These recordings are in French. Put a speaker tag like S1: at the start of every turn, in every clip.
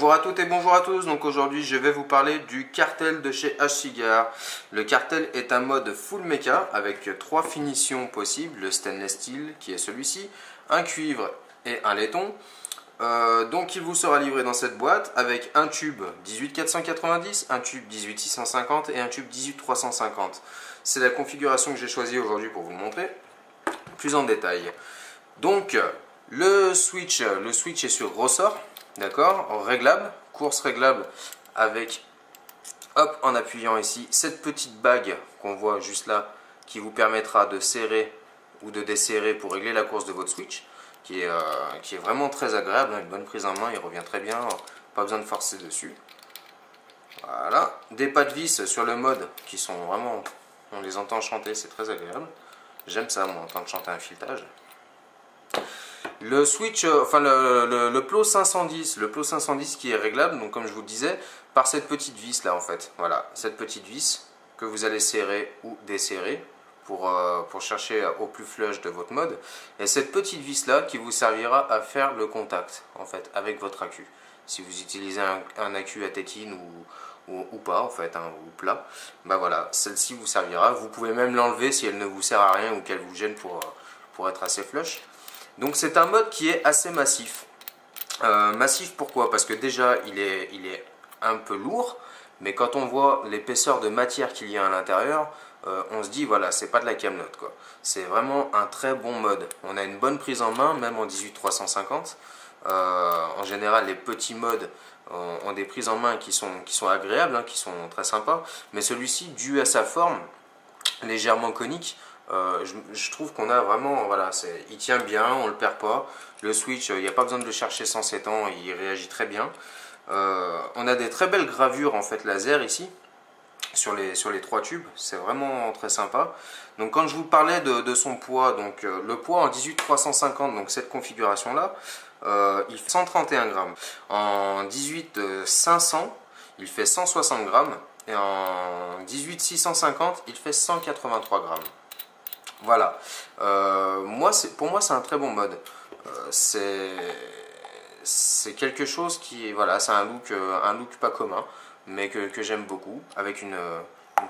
S1: Bonjour à toutes et bonjour à tous. Donc aujourd'hui je vais vous parler du Cartel de chez H-Cigar. Le Cartel est un mode full mecha avec trois finitions possibles. Le stainless steel qui est celui-ci, un cuivre et un laiton. Donc il vous sera livré dans cette boîte avec un tube 18490, un tube 18650 et un tube 18350. C'est la configuration que j'ai choisie aujourd'hui pour vous le montrer plus en détail. Donc le switch est sur ressort. D'accord, réglable, course réglable avec, hop, en appuyant ici, cette petite bague qu'on voit juste là, qui vous permettra de serrer ou de desserrer pour régler la course de votre switch, qui est vraiment très agréable, une bonne prise en main, il revient très bien, pas besoin de forcer dessus. Voilà, des pas de vis sur le mode qui sont vraiment, on les entend chanter, c'est très agréable. J'aime ça, moi, entendre chanter un filetage. Le switch, enfin le plot 510, le plot 510 qui est réglable, donc comme je vous le disais, par cette petite vis là en fait. Voilà, cette petite vis que vous allez serrer ou desserrer pour chercher au plus flush de votre mode. Et cette petite vis là qui vous servira à faire le contact en fait avec votre accu. Si vous utilisez un accu à tétine ou pas en fait, hein, ou plat, bah voilà, celle-ci vous servira. Vous pouvez même l'enlever si elle ne vous sert à rien ou qu'elle vous gêne pour être assez flush. Donc c'est un mode qui est assez massif. Massif pourquoi? Parce que déjà il est un peu lourd, mais quand on voit l'épaisseur de matière qu'il y a à l'intérieur, on se dit voilà, c'est pas de la camelote quoi. C'est vraiment un très bon mode. On a une bonne prise en main, même en 18350. En général les petits modes ont des prises en main qui sont agréables, hein, qui sont très sympas, mais celui-ci, dû à sa forme légèrement conique, je trouve qu'on a vraiment, voilà, il tient bien, on ne le perd pas. Le switch, il n'y a pas besoin de le chercher sans 7 ans, il réagit très bien. On a des très belles gravures en fait laser ici, sur les trois tubes, c'est vraiment très sympa. Donc quand je vous parlais de son poids, donc le poids en 18350, donc cette configuration là, il fait 131 grammes. En 18500, il fait 160 grammes. Et en 18650, il fait 183 grammes. Voilà, pour moi c'est un très bon mode. C'est quelque chose qui, voilà, c'est un look pas commun, mais que j'aime beaucoup, avec une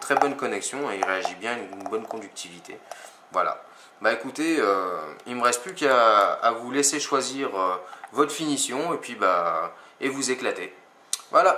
S1: très bonne connexion, et il réagit bien, une bonne conductivité. Voilà, bah écoutez, il ne me reste plus qu'à vous laisser choisir votre finition, et puis bah, et vous éclater. Voilà.